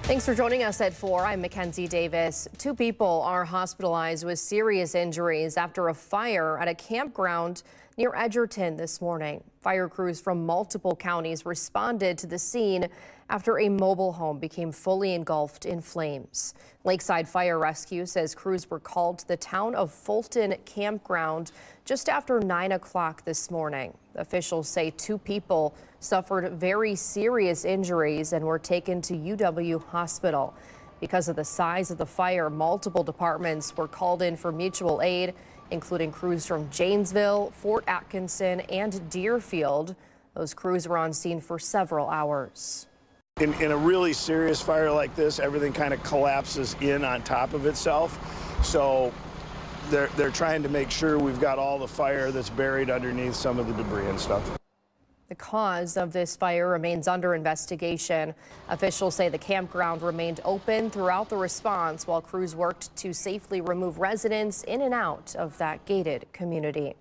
Thanks for joining us at 4. I'm Mackenzie Davis. 2 people are hospitalized with serious injuries after a fire at a campground near Edgerton this morning. Fire crews from multiple counties responded to the scene after a mobile home became fully engulfed in flames. Lakeside Fire Rescue says crews were called to the town of Fulton campground just after 9 o'clock this morning. Officials say 2 people suffered very serious injuries and were taken to UW Hospital. Because of the size of the fire, multiple departments were called in for mutual aid, including crews from Janesville, Fort Atkinson, and Deerfield. Those crews were on scene for several hours. In a really serious fire like this, everything kind of collapses in on top of itself. So they're trying to make sure we've got all the fire that's buried underneath some of the debris and stuff. The cause of this fire remains under investigation. Officials say the campground remained open throughout the response while crews worked to safely remove residents in and out of that gated community.